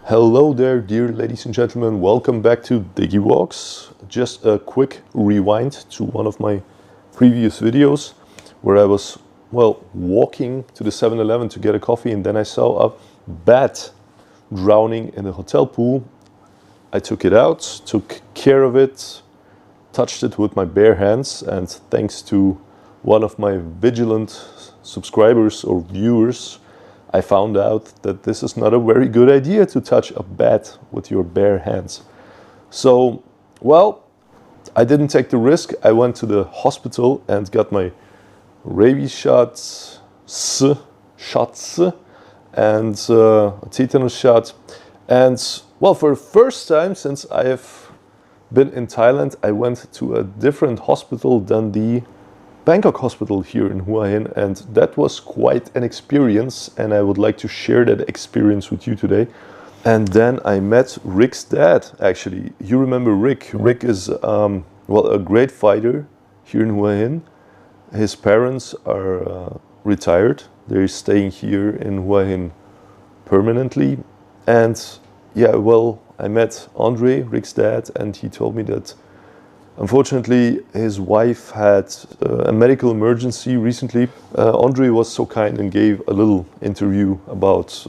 Hello there, dear ladies and gentlemen. Welcome back to Diggy Walks. Just a quick rewind to one of my previous videos where I was, walking to the 7-Eleven to get a coffee, and then I saw a bat drowning in the hotel pool. I took it out, took care of it, touched it with my bare hands, and thanks to one of my vigilant subscribers or viewers, I found out that this is not a very good idea to touch a bat with your bare hands. So, I didn't take the risk. I went to the hospital and got my rabies shots, and a tetanus shot. And, for the first time since I have been in Thailand, I went to a different hospital than the Bangkok Hospital here in Hua Hin, and that was quite an experience, and I would like to share that experience with you today. And then I met Rick's dad, actually. You remember Rick. Rick is, a great fighter here in Hua Hin. His parents are retired. They're staying here in Hua Hin permanently. And I met Andre, Rick's dad, and he told me that unfortunately, his wife had a medical emergency recently. Andre was so kind and gave a little interview about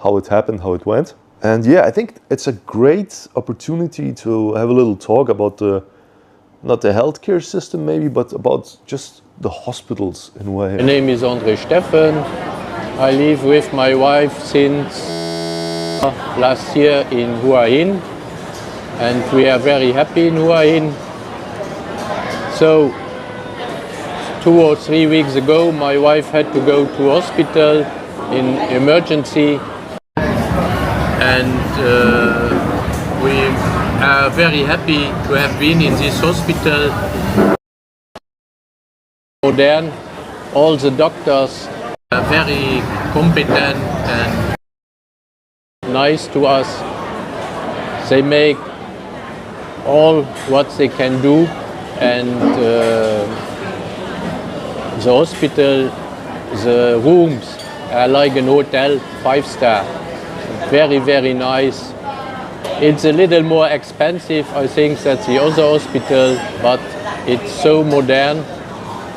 how it happened, how it went. And I think it's a great opportunity to have a little talk about not the healthcare system maybe, but about just the hospitals in Hua Hin. My name is Andre Steffen. I live with my wife since last year in Hua Hin. And we are very happy in Hua Hin. So 2 or 3 weeks ago, my wife had to go to hospital in emergency, and we are very happy to have been in this hospital. Modern, all the doctors are very competent and nice to us. They make all what they can do, and the hospital, the rooms are like an hotel, 5-star. Very, very nice. It's a little more expensive, I think, than the other hospital, but it's so modern,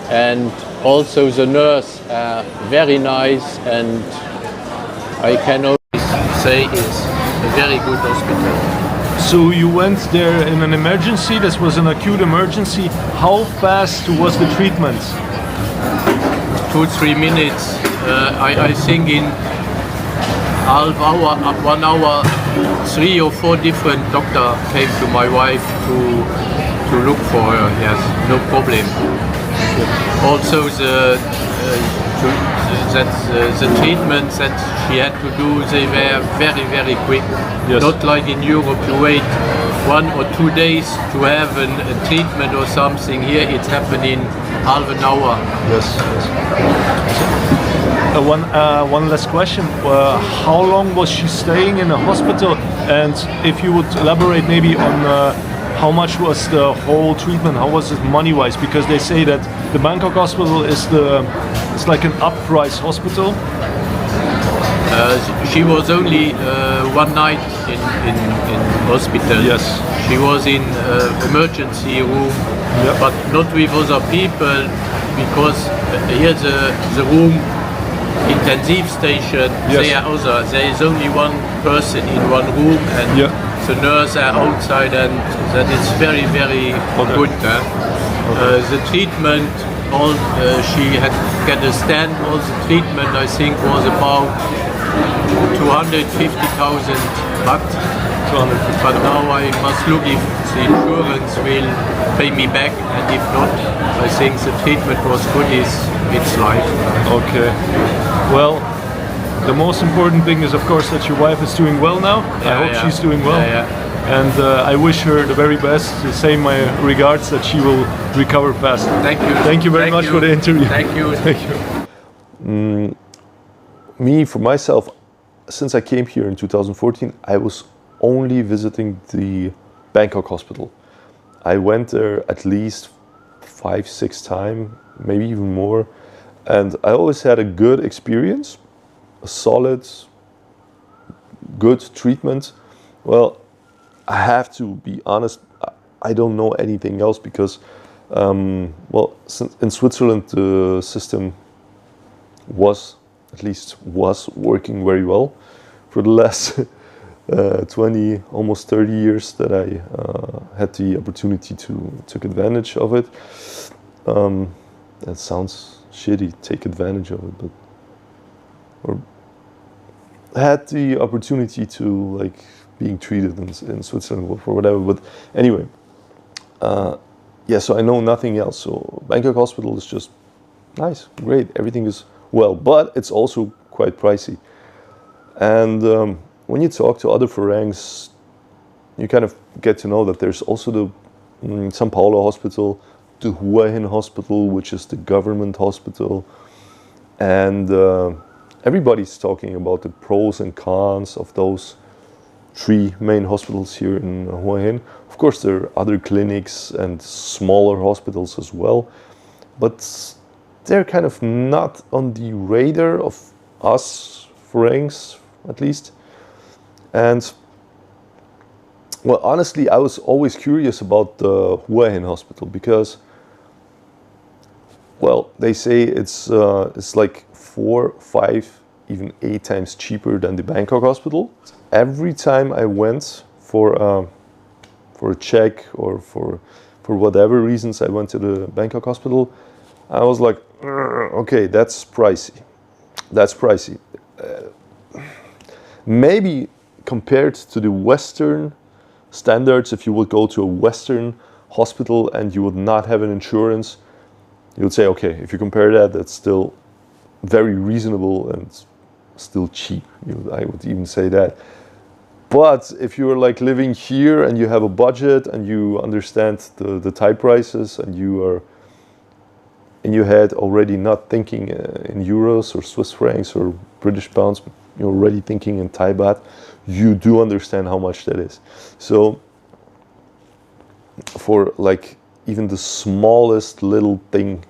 and also the nurse are very nice, and I can only say it's a very good hospital. So you went there in an emergency, this was an acute emergency. How fast was the treatment? 2-3 minutes. I think in half hour, 1 hour, 3 or 4 different doctors came to my wife to look for her. Yes, no problem. Also the treatments that she had to do, they were very, very quick. Yes. Not like in Europe, you wait 1 or 2 days to have a treatment or something. Here it's happening half an hour. Yes. One last question. How long was she staying in the hospital? And if you would elaborate maybe on how much was the whole treatment? How was it money-wise? Because they say that the Bangkok Hospital is it's like an up-price hospital. She was only 1 night in hospital. Yes. She was in emergency room, Yep. but not with other people, because here the room intensive station. Yes. There is only 1 person in 1 room, and the nurse are outside, and that is very, very good. The treatment, she had get a stand. All the treatment, I think, was about 250,000 baht. But now I must look if the insurance will pay me back, and if not, I think the treatment was good. It's life. Okay. Well, the most important thing is, of course, that your wife is doing well now. I hope she's doing well. And I wish her the very best. The same my regards, that she will recover fast. Thank you. Thank you very much for the interview. Thank you. Thank you. Me, for myself, since I came here in 2014, I was only visiting the Bangkok Hospital. I went there at least 5-6 times, maybe even more, and I always had a good experience, a solid good treatment. Well, I have to be honest, I don't know anything else because, well, in Switzerland the system was working very well for the last 20, almost 30 years that I had the opportunity to take advantage of it. That sounds shitty, take advantage of it, but or had the opportunity to like being treated in Switzerland for whatever. But anyway, yeah. So I know nothing else. So Bangkok Hospital is just nice, great. Everything is well, but it's also quite pricey. And when you talk to other forensics, you kind of get to know that there's also the São Paulo hospital, the Hua Hin Hospital, which is the government hospital, and everybody's talking about the pros and cons of those three main hospitals here in Hua Hin. Of course, there are other clinics and smaller hospitals as well, but they're kind of not on the radar of us forensics, at least. And well, honestly, I was always curious about the Hua Hin Hospital because, well, they say it's like 4, 5, even 8 times cheaper than the Bangkok Hospital. Every time I went for a check or for whatever reasons I went to the Bangkok Hospital, I was like, okay, that's pricey. That's pricey. Maybe compared to the Western standards, if you would go to a Western hospital and you would not have an insurance, you would say, okay, if you compare that, that's still very reasonable and still cheap. I would even say that. But if you're like living here and you have a budget and you understand the Thai prices and you are in your head already not thinking in euros or Swiss francs or British pounds, but you're already thinking in Thai baht, you do understand how much that is. So for like even the smallest little thing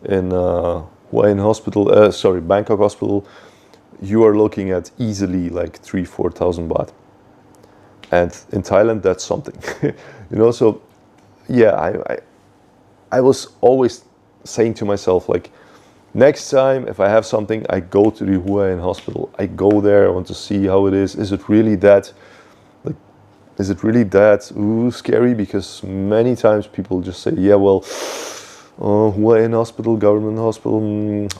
in Hua Hin Hospital, Bangkok Hospital, you are looking at easily like 3,000-4,000 baht. And in Thailand, that's something, you know. So yeah, I was always saying to myself, like, next time if I have something, I go to the Hua Hin Hospital. I go there. I want to see how it is. Is it really that, like, is it really that scary? Because many times people just say, yeah, well, Hua Hin Hospital, government hospital,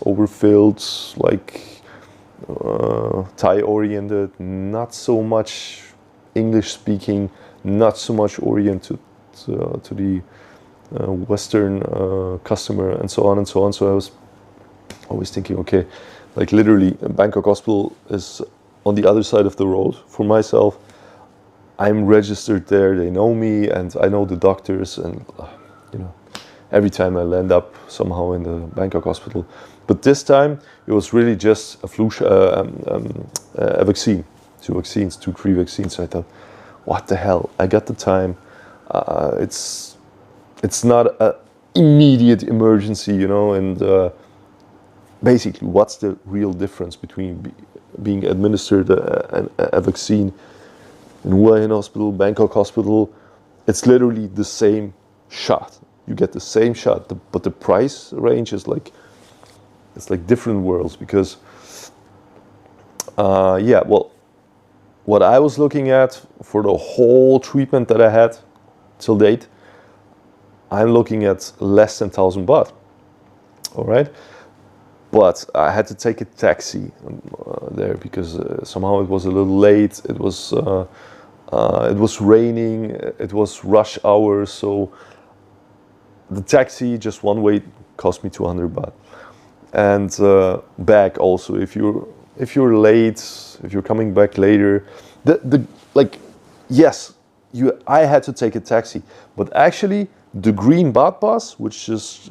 overfilled, like Thai oriented, not so much English speaking, not so much oriented to the Western customer, and so on and so on. So I was always thinking, okay, like literally Bangkok Hospital is on the other side of the road for myself. I'm registered there, they know me, and I know the doctors, and you know, every time I land up somehow in the Bangkok Hospital. But this time it was really just a flu a vaccine, 2 vaccines, 3 vaccines. So I thought, what the hell? I got the time. It's not an immediate emergency, you know. And basically, what's the real difference between being administered a vaccine in Hua Hin Hospital, Bangkok Hospital? It's literally the same shot. You get the same shot, but the price range is like, it's like different worlds. Because yeah, well, what I was looking at for the whole treatment that I had till date, I'm looking at less than 1,000 baht. All right, but I had to take a taxi there because somehow it was a little late. It was raining. It was rush hour, so the taxi just one way cost me 200 baht, and back also if you're late, if you're coming back later, yes, I had to take a taxi, but actually the green baht pass, which is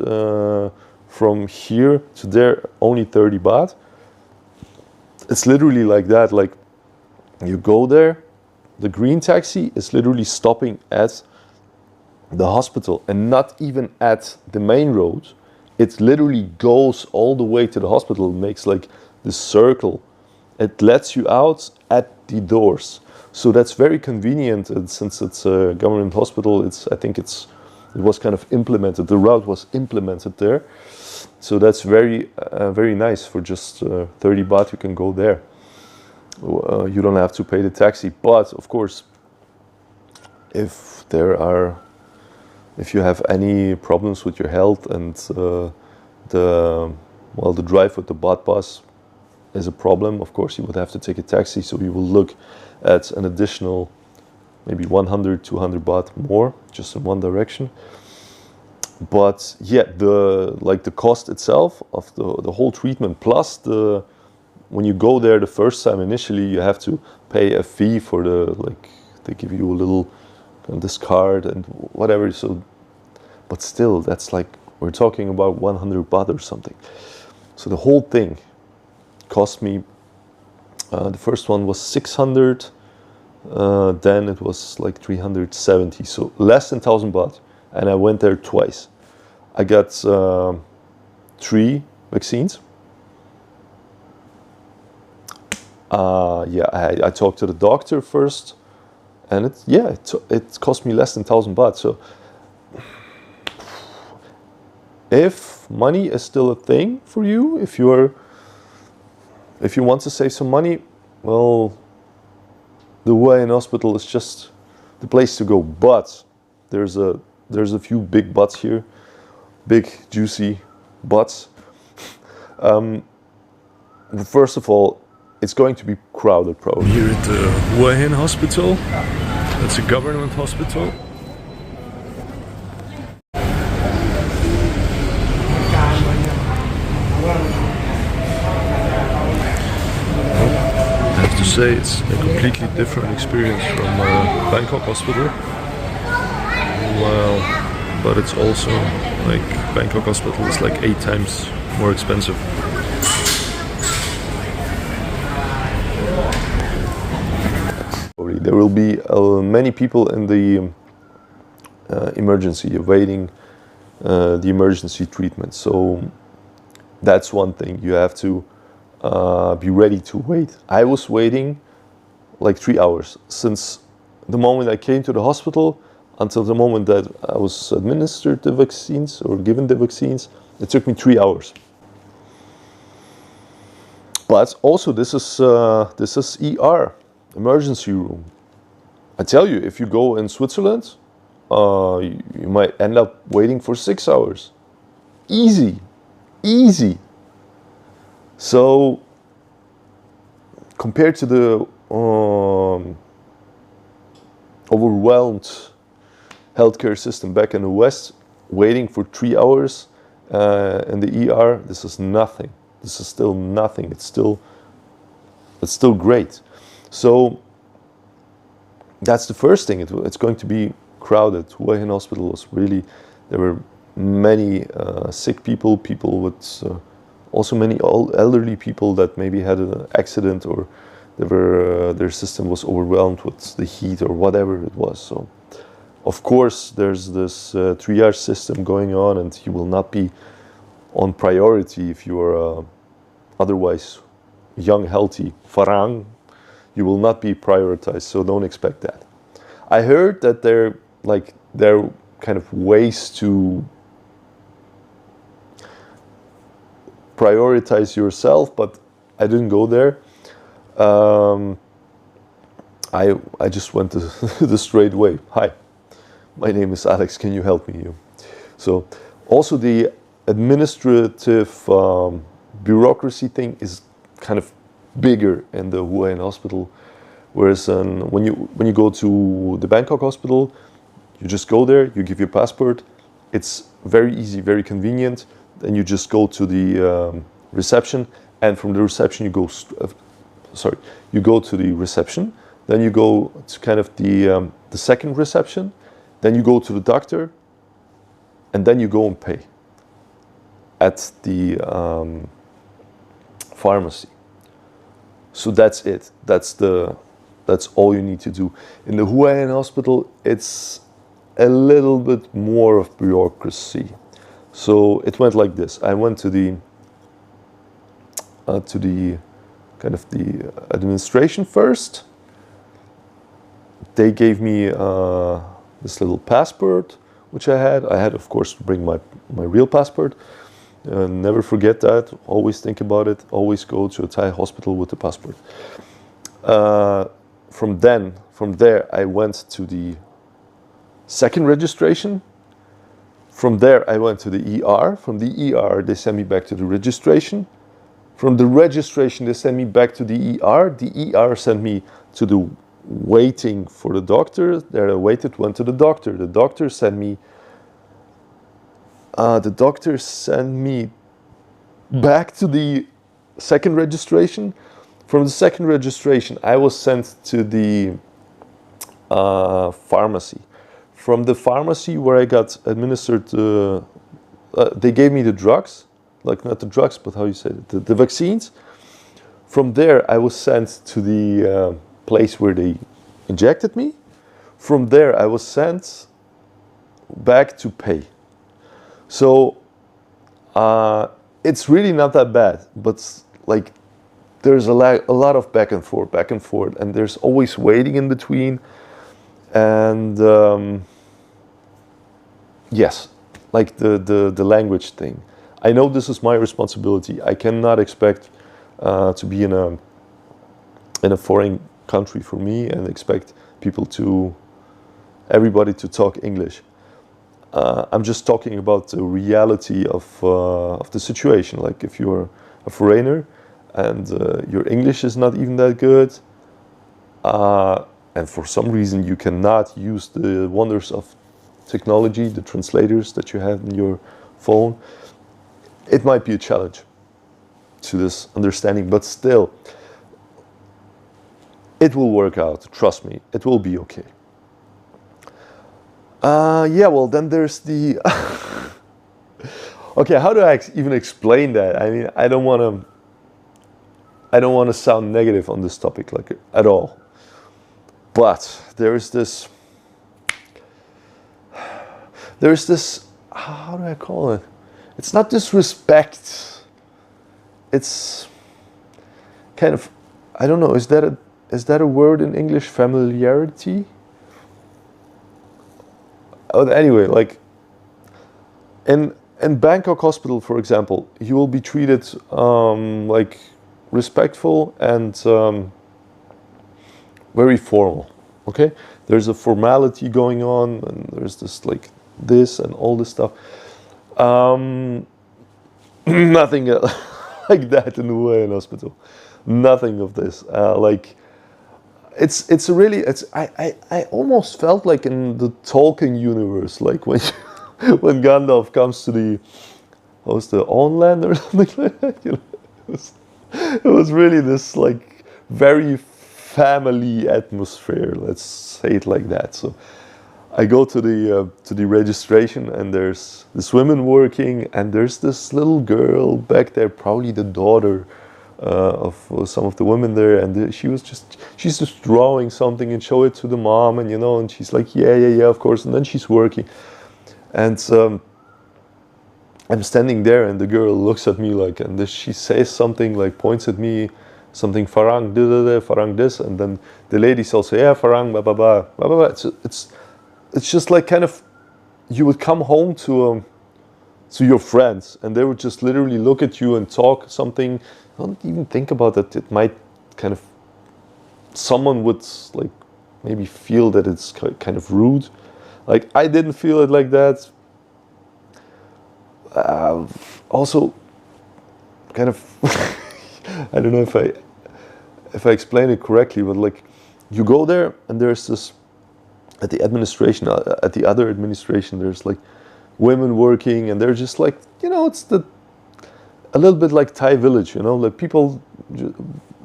from here to there only 30 baht. It's literally like that. Like, you go there, the green taxi is literally stopping at the hospital and not even at the main road. It literally goes all the way to the hospital, makes like this circle. It lets you out at the doors. So that's very convenient, and since it's a government hospital, it was kind of implemented. The route was implemented there, so that's very nice. For just 30 baht, you can go there. You don't have to pay the taxi, but of course, if you have any problems with your health and the drive with the baht bus is a problem, of course you would have to take a taxi. So you will look at an additional maybe 100, 200 baht more just in one direction. But yeah, the cost itself of the whole treatment, plus when you go there the first time initially, you have to pay a fee for they give you a little this card and whatever. So, but still, that's we're talking about 100 baht or something. So the whole thing cost me. The first one was 600. Then it was like 370. So less than 1,000 baht. And I went there twice. I got 3 vaccines. I talked to the doctor first, and it cost me less than 1,000 baht. So if money is still a thing for you, if you want to save some money, well, the Hua Hin Hospital is just the place to go. But there's a few big buts here, big juicy buts. First of all, it's going to be crowded probably. Here at the Hua Hin Hospital, it's a government hospital. I have to say it's a completely different experience from Bangkok Hospital. Well, but it's also like Bangkok Hospital is like 8 times more expensive. There will be many people in the emergency awaiting the emergency treatment. So that's one thing. You have to be ready to wait. I was waiting like 3 hours since the moment I came to the hospital until the moment that I was administered the vaccines or given the vaccines. It took me 3 hours. But also this is ER, emergency room. I tell you, if you go in Switzerland, you might end up waiting for 6 hours. Easy. So compared to the overwhelmed healthcare system back in the West, waiting for 3 hours in the ER, this is nothing. This is still nothing. It's still great. So that's the first thing. It's going to be crowded. Hua Hin Hospital was really, there were many sick people with also many elderly people that maybe had an accident or their system was overwhelmed with the heat or whatever it was. So of course there's this triage system going on, and you will not be on priority if you are otherwise young, healthy farang. You will not be prioritized, so don't expect that. I heard that there are kind of ways to prioritize yourself, but I didn't go there. I just went the straight way. Hi, my name is Alex. Can you help me? So also the administrative bureaucracy thing is kind of bigger in the Hua Hin Hospital, whereas when you go to the Bangkok Hospital, you just go there, you give your passport. It's very easy, very convenient. Then you just go to the reception, and from the reception you go to the reception. Then you go to kind of the second reception. Then you go to the doctor, and then you go and pay at the pharmacy. So that's it. That's all you need to do. In the Hua Hin Hospital, it's a little bit more of bureaucracy. So it went like this. I went to the kind of the administration first, they gave me this little passport, which I had. I had, of course, to bring my real passport. Never forget that. Always think about it. Always go to a Thai hospital with the passport. From there, I went to the second registration. From there, I went to the ER. From the ER, they sent me back to the registration. From the registration, they sent me back to the ER. The ER sent me to the waiting for the doctor. There I waited, went to the doctor. The doctor sent me back to the second registration. From the second registration, I was sent to the pharmacy. From the pharmacy where I got administered, they gave me the drugs, like not the drugs, but how you say it, the vaccines. From there, I was sent to the place where they injected me. From there, I was sent back to pay. So it's really not that bad, but like there's a lot of back and forth, and there's always waiting in between. And yes, like the language thing. I know this is my responsibility. I cannot expect to be in a foreign country for me and expect everybody to talk English. I'm just talking about the reality of the situation. Like if you're a foreigner and your English is not even that good, and for some reason you cannot use the wonders of technology, the translators that you have in your phone, it might be a challenge to this understanding, but still, it will work out. Trust me, it will be okay. Yeah, well, then there's the... Okay, how do I even explain that? I mean, I don't want to sound negative on this topic, like, at all. But there's this, how do I call it? It's not disrespect. It's kind of, I don't know, is that a word in English? Familiarity? Oh, anyway, like in Bangkok Hospital, for example, you will be treated like respectful and very formal. Okay, there's a formality going on, and there's this like this and all this stuff. Nothing like that in Hua Hin Hospital. Nothing of this. Like I almost felt like in the Tolkien universe, like when when Gandalf comes to the Onland or something like that. You know, it was really this like very family atmosphere. Let's say it like that. So I go to the registration, and there's this woman working, and there's this little girl back there, probably the daughter of some of the women there, and she's just drawing something and show it to the mom, and and she's like, yeah, of course, and then she's working, and I'm standing there, and the girl looks at me like, and she says something, like points at me, something farang farang this, and then the ladies also, yeah, farang ba ba ba ba ba. It's just like kind of, you would come home to your friends, and they would just literally look at you and talk something. Don't even think about that. It might kind of, someone would like maybe feel that it's kind of rude. Like I didn't feel it like that. Also, kind of, I don't know if I explain it correctly, but like you go there, and there's this at the other administration, there's like women working, and they're just like, it's a little bit like Thai village, like people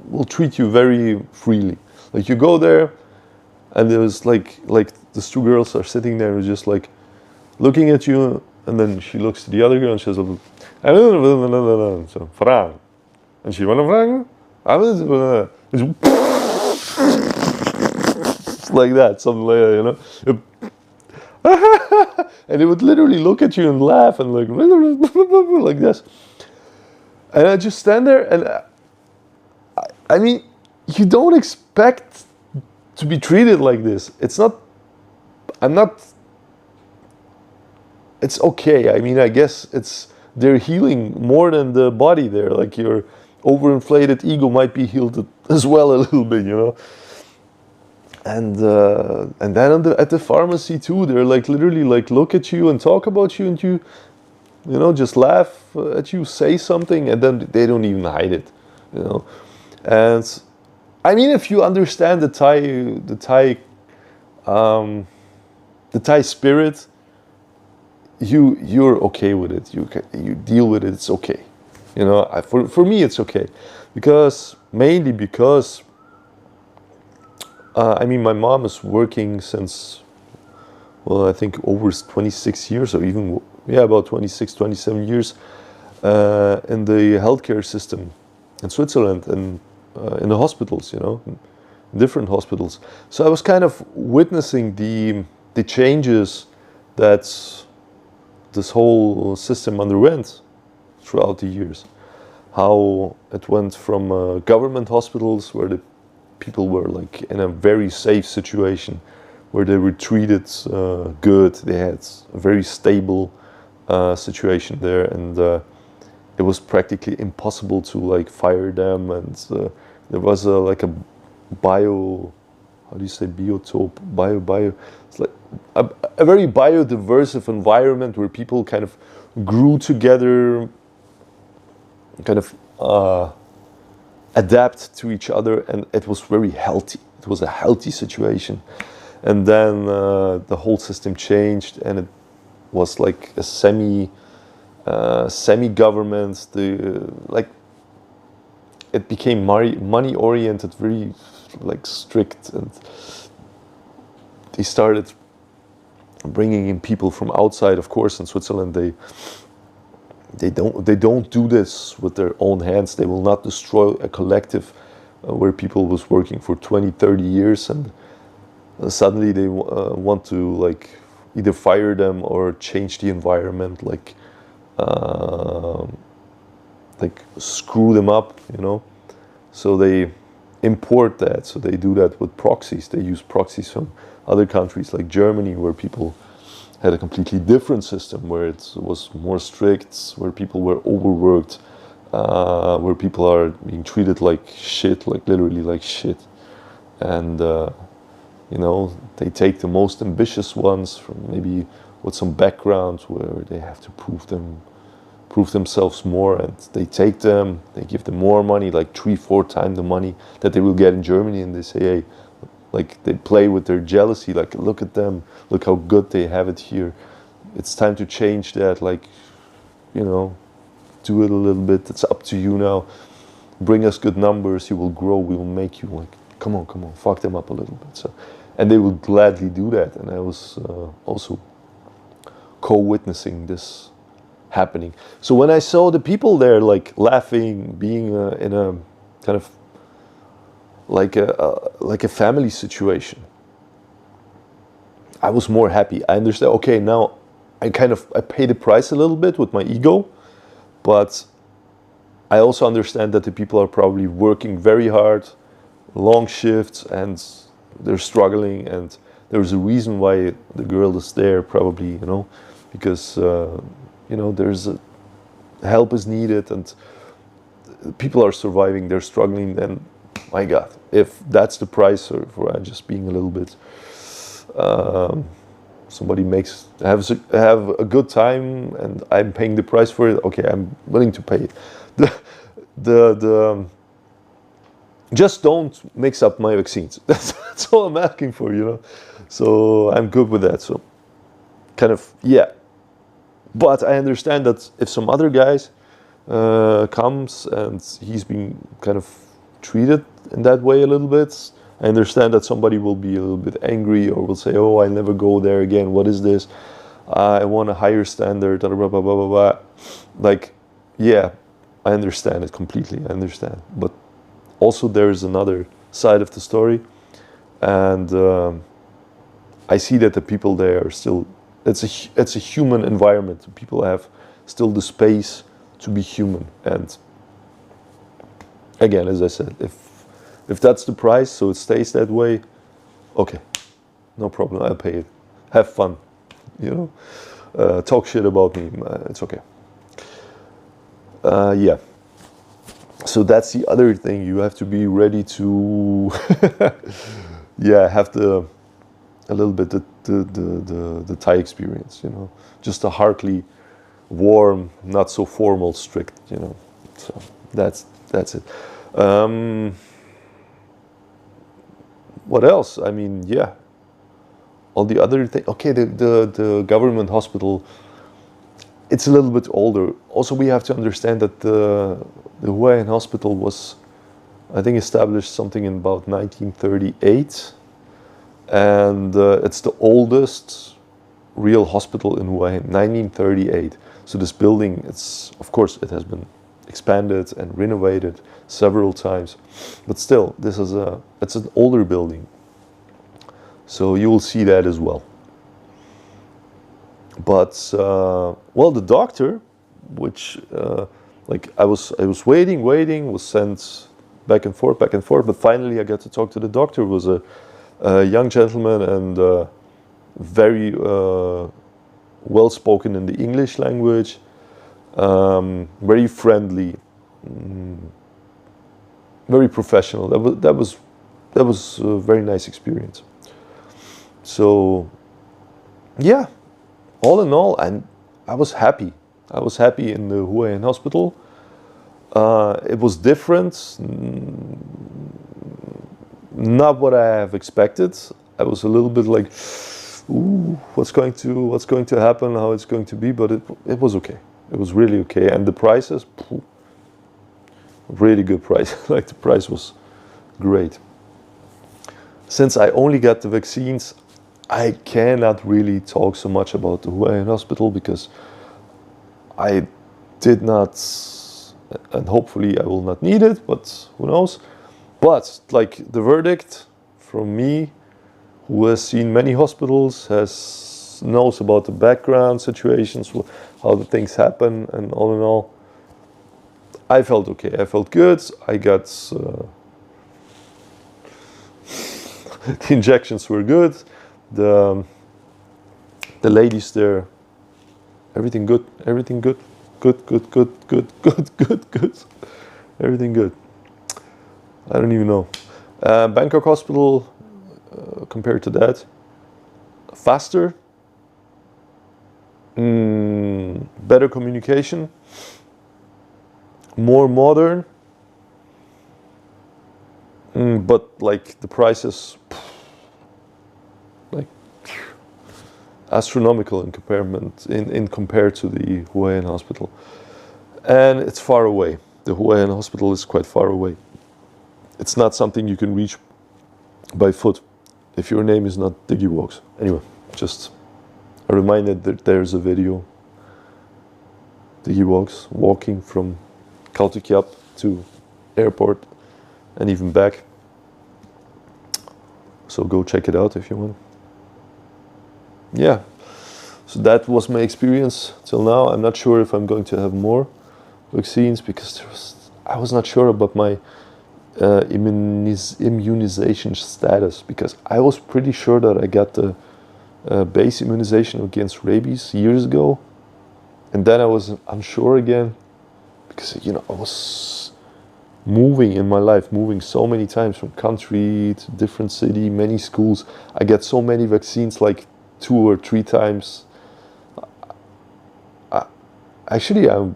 will treat you very freely. Like you go there, and there's like these two girls are sitting there and just like looking at you, and then she looks to the other girl and she says, so Frank, and she went like that, something like that, and they would literally look at you and laugh and like this. And I just stand there, and I mean, you don't expect to be treated like this. It's not. I'm not. It's okay. I mean, I guess they're healing more than the body there. Like your overinflated ego might be healed as well a little bit, you know. And then at the pharmacy too, they're like literally like look at you and talk about you, and you know, just laugh at you, say something, and then they don't even hide it, you know. And I mean, if you understand the Thai spirit, you're okay with it. You deal with it. It's okay, you know. For me, it's okay, mainly because I mean, my mom is working since, well, I think over 26 years, or even, yeah, about 26, 27 years in the healthcare system in Switzerland, and in the hospitals, you know, in different hospitals. So I was kind of witnessing the changes that this whole system underwent throughout the years. How it went from government hospitals where the people were like in a very safe situation, where they were treated good. They had a very stable situation there, and it was practically impossible to like fire them. And there was like a bio, how do you say, biotope, bio. It's like a very biodiverse environment where people kind of grew together, kind of adapt to each other, and it was very healthy. It was a healthy situation. And then the whole system changed, and it was like a semi-government. Like it became money oriented, very like strict, and they started bringing in people from outside. Of course, in Switzerland, they don't do this with their own hands. They will not destroy a collective where people was working for 20, 30 years, and suddenly they want to like either fire them or change the environment, like screw them up, you know. So they import that. So they do that with proxies. They use proxies from other countries like Germany, where people had a completely different system, where it was more strict, where people were overworked, where people are being treated like shit, like literally like shit. And you know, they take the most ambitious ones from maybe with some background where they have to prove themselves more, and they take them, they give them more money, like 3-4 times the money that they will get in Germany, and they say, hey, like they play with their jealousy, like look at them, look how good they have it here. It's time to change that, like, you know, do it a little bit, it's up to you now. Bring us good numbers, you will grow, we will make you, like, come on, fuck them up a little bit. So, and they would gladly do that, and I was also co-witnessing this happening. So when I saw the people there like laughing, being in a kind of like a family situation, I was more happy. I understand, okay, now I pay the price a little bit with my ego, but I also understand that the people are probably working very hard, long shifts, and they're struggling, and there's a reason why the girl is there, probably, you know, because you know, help is needed, and people are surviving, they're struggling, and my God, if that's the price for just being a little bit, somebody have a good time, and I'm paying the price for it, okay, I'm willing to pay it. Just don't mix up my vaccines. That's all I'm asking for, you know. So I'm good with that. So kind of, yeah. But I understand that if some other guys comes and he's being kind of treated in that way a little bit, I understand that somebody will be a little bit angry or will say, oh, I'll never go there again. What is this? I want a higher standard, blah, blah, blah, blah, blah. Like, yeah, I understand it completely. I understand. But also there's another side of the story. And I see that the people there are still, it's a human environment. People have still the space to be human. And again, as I said, if that's the price, so it stays that way, Okay, no problem, I'll pay it. Have fun, you know. Talk shit about me, it's okay. Yeah. So that's the other thing. You have to be ready to, yeah, have a little bit the Thai experience, you know, just a heartily warm, not so formal, strict, you know. So that's it. What else? I mean, yeah. All the other things. Okay, the government hospital. It's a little bit older. Also, we have to understand that the Hua Hin Hospital was, I think, established something in about 1938, and it's the oldest real hospital in Hua Hin, 1938. So this building, it's, of course, it has been expanded and renovated several times, but still, it's an older building. So you will see that as well. But well, the doctor, which like I was waiting, was sent back and forth, but finally I got to talk to the doctor. Who was a young gentleman and very well spoken in the English language, very friendly, very professional. That was a very nice experience. So yeah, all in all, I was happy. I was happy in the Hua Hin Hospital. It was different, not what I have expected. I was a little bit like, ooh, what's going to happen, how it's going to be, but it was okay. It was really okay, and the prices, really good price. Like the price was great. Since I only got the vaccines, I cannot really talk so much about the Hua Hin Hospital because I did not, and hopefully I will not need it, but who knows. But like the verdict from me, who has seen many hospitals, knows about the background situations, how the things happen, and all in all, I felt okay. I felt good. I got the injections were good. The ladies there, everything good, good. Everything good. I don't even know. Bangkok Hospital, compared to that, faster, better communication, more modern, but like the prices, like astronomical in compared to the Hua Hin Hospital, and it's far away. The Hua Hin Hospital is quite far away. It's not something you can reach by foot if your name is not Diggy Walks. Anyway, just a reminder that there's a video. Diggy Walks walking from Kautokeap to airport and even back. So go check it out if you want. Yeah, so that was my experience till now. I'm not sure if I'm going to have more vaccines because I was not sure about my immunization status, because I was pretty sure that I got the base immunization against rabies years ago, and then I was unsure again because, you know, I was moving in my life, moving so many times from country to different city, many schools. I get so many vaccines, like 2 or 3 times. Actually, I'm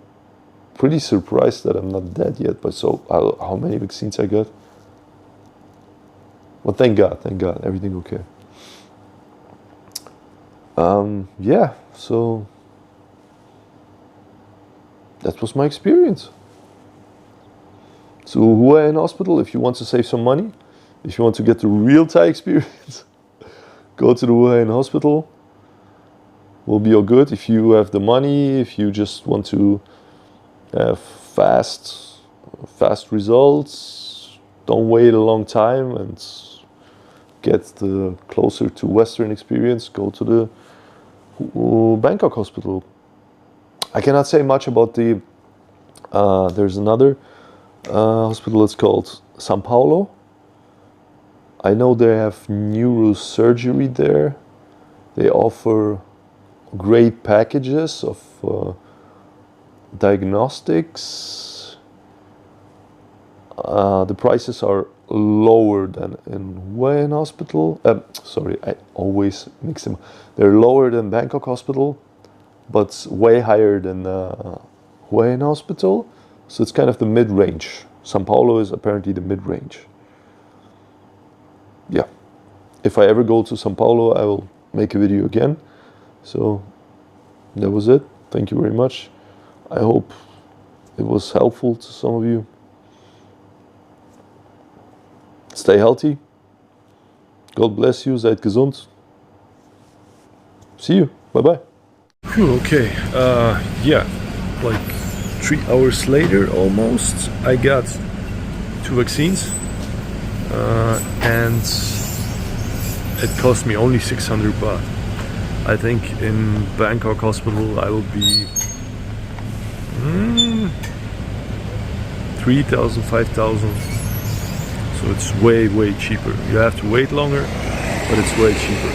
pretty surprised that I'm not dead yet, but so how many vaccines I got? Well, thank God, everything okay. Yeah, so that was my experience. So Hua Hin Hospital, if you want to save some money, if you want to get the real Thai experience, go to the Hua Hin Hospital. Will be all good. If you have the money, if you just want to have fast results, don't wait a long time and get the closer to Western experience, go to the Bangkok Hospital. I cannot say much about the, there's another hospital, it's called Sao Paulo. I know they have neurosurgery there. They offer great packages of diagnostics. The prices are lower than in Hua Hin Hospital. Sorry, I always mix them. They're lower than Bangkok Hospital, but way higher than Hua Hin Hospital. So it's kind of the mid-range. Sao Paulo is apparently the mid-range. Yeah. If I ever go to Sao Paulo, I will make a video again. So that was it. Thank you very much. I hope it was helpful to some of you. Stay healthy. God bless you. Seid gesund. See you. Bye-bye. Okay. Yeah. Like 3 hours later almost, I got 2 vaccines. And it cost me only 600 baht. I think in Bangkok Hospital I will be 3,000, 5,000. So it's way cheaper. You have to wait longer, but it's way cheaper.